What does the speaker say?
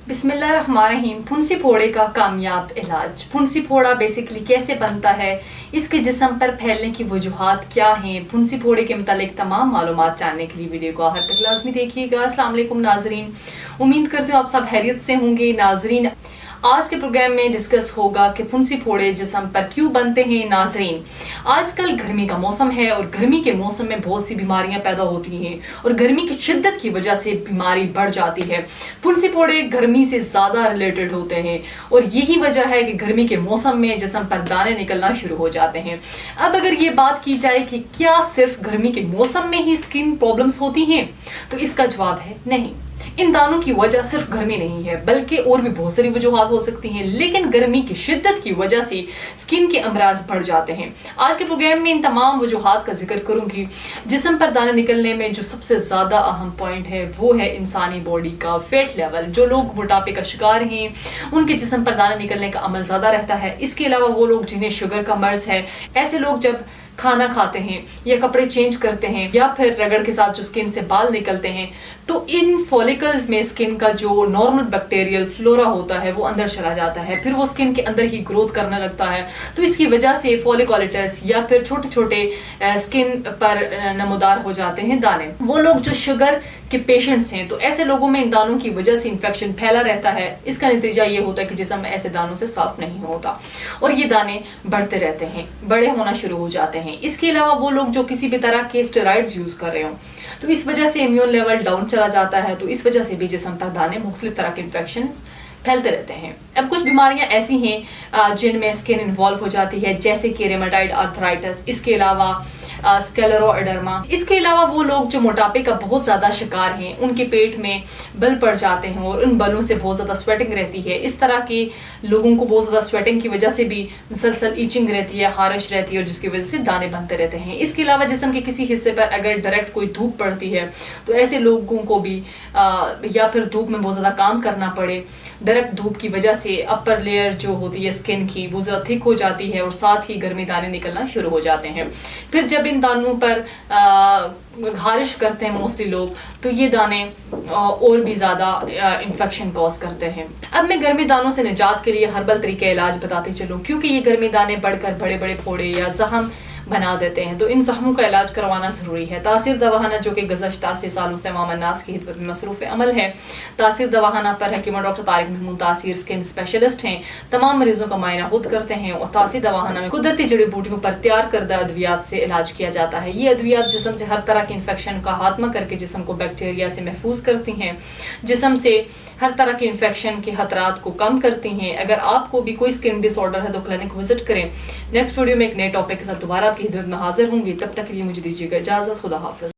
बिस्मिल्लाहिर्रहमानिर्रहीम। फुंसी फोड़े का कामयाब इलाज। फुंसी फोड़ा बेसिकली कैसे बनता है, इसके जिस्म पर फैलने की वजूहात क्या हैं, फुंसी फोड़े के मुतालिक तमाम मालूमात जानने के लिए वीडियो को आखिर तक लाजमी देखिएगा। अस्सलाम वालेकुम नाजरीन, उम्मीद करती हूँ आप सब खैरियत से होंगे। नाजरीन, आज के प्रोग्राम में डिस्कस होगा कि फुंसी फोड़े जिस्म पर क्यों बनते हैं। नाजरीन, आजकल गर्मी का मौसम है और गर्मी के मौसम में बहुत सी बीमारियां पैदा होती हैं और गर्मी की शिद्दत की वजह से बीमारी बढ़ जाती है। फुंसी फोड़े गर्मी से ज़्यादा रिलेटेड होते हैं और यही वजह है कि गर्मी के मौसम में जिस्म पर दाने निकलना शुरू हो जाते हैं। अब अगर ये बात की जाए कि क्या सिर्फ गर्मी के मौसम में ही स्किन प्रॉब्लम्स होती हैं, तो इसका जवाब है नहीं। इन दानों की वजह सिर्फ गर्मी नहीं है, बल्कि और भी बहुत सारी वजूहात हो सकती हैं, लेकिन गर्मी की शिद्दत की वजह से स्किन के अमराज बढ़ जाते हैं। आज के प्रोग्राम में इन तमाम वजूहात का जिक्र करूंगी। जिस्म पर दाने निकलने में जो सबसे ज़्यादा अहम पॉइंट है वो है इंसानी बॉडी का फैट लेवल। जो लोग मोटापे का शिकार हैं उनके जिस्म पर दाने निकलने का अमल ज़्यादा रहता है। इसके अलावा वो लोग जिन्हें शुगर का मर्ज है, ऐसे लोग जब खाना खाते हैं या कपड़े चेंज करते हैं या फिर रगड़ के साथ जो स्किन से बाल निकलते हैं, तो इन फॉलिकल्स में स्किन का जो नॉर्मल बैक्टीरियल फ्लोरा होता है वो अंदर चला जाता है, फिर वो स्किन के अंदर ही ग्रोथ करने लगता है। तो इसकी वजह से फॉलिकोलाइटिस या फिर छोटे छोटे स्किन पर नमूदार हो जाते हैं दाने। वो लोग जो शुगर के पेशेंट्स हैं, तो ऐसे लोगों में इन दानों की वजह से इन्फेक्शन फैला रहता है। इसका नतीजा ये होता है कि जिस्म ऐसे दानों से साफ नहीं होता और ये दाने बढ़ते रहते हैं, बड़े होना शुरू हो जाते हैं। इसके अलावा वो लोग जो किसी भी तरह के स्टेरॉइड्स यूज कर रहे हो, तो इस वजह से इम्यून लेवल डाउन चला जाता है, तो इस वजह से भी जिस्म पर दाने मुख्तलिफ तरह के इन्फेक्शन फैलते रहते हैं। अब कुछ बीमारियां ऐसी हैं जिनमें स्किन इन्वॉल्व हो जाती है, जैसे कि रेमेटाइड आर्थराइटिस, इसके अलावा स्क्लेरोएडर्मा। इसके अलावा वो लोग जो मोटापे का बहुत ज़्यादा शिकार हैं, उनके पेट में बल पड़ जाते हैं और उन बलों से बहुत ज़्यादा स्वेटिंग रहती है। इस तरह के लोगों को बहुत ज़्यादा स्वेटिंग की वजह से भी मुसलसल ईचिंग रहती है, खारिश रहती है और जिसकी वजह से दाने बनते रहते हैं। इसके अलावा जिस्म के किसी हिस्से पर अगर डायरेक्ट कोई धूप पड़ती है, तो ऐसे लोगों को भी या फिर धूप में बहुत ज़्यादा काम करना पड़े, डायरेक्ट धूप की वजह से अपर लेयर जो होती है स्किन की वो ज़्यादा थिक हो जाती है और साथ ही गर्मी दाने निकलना शुरू हो जाते हैं। फिर जब इन दानों पर खारिश करते हैं मोस्टली लोग, तो ये दाने और भी ज़्यादा इन्फेक्शन कॉज करते हैं। अब मैं गर्मी दानों से निजात के लिए हर्बल तरीके इलाज बताते चलूँ, क्योंकि ये गर्मी दाने बढ़कर बड़े बड़े फोड़े या जख्म बना देते हैं, तो इन जख्मों का इलाज करवाना ज़रूरी है। तासीर दवाखाना, जो कि गुज़श्ता 80 सालों से अवाम अन्नास की खिदमत में मसरूफ़ अमल है। तासीर दवाखाना पर हकीम डॉक्टर तारिक महमूद तासीर स्किन स्पेशलिस्ट हैं, तमाम मरीजों का मायना खुद करते हैं और तासीर दवाखाना में कुदरती जड़ी बूटियों पर तैयार करदा अद्वियात से इलाज किया जाता है। ये अद्वियात जिस्म से हर तरह के इन्फेक्शन का खात्मा करके जिस्म को बैक्टीरिया से महफूज करती हैं, जिस्म से हर तरह के इन्फेक्शन के खतरात को कम करती हैं। अगर आपको भी कोई स्किन डिसऑर्डर है तो क्लिनिक विजिट करें। नेक्स्ट वीडियो में एक नए टॉपिक के साथ दोबारा आपकी खिदमत में हाजिर होंगी। तब तक के लिए मुझे दीजिएगा इजाज़त। खुदा हाफिज़।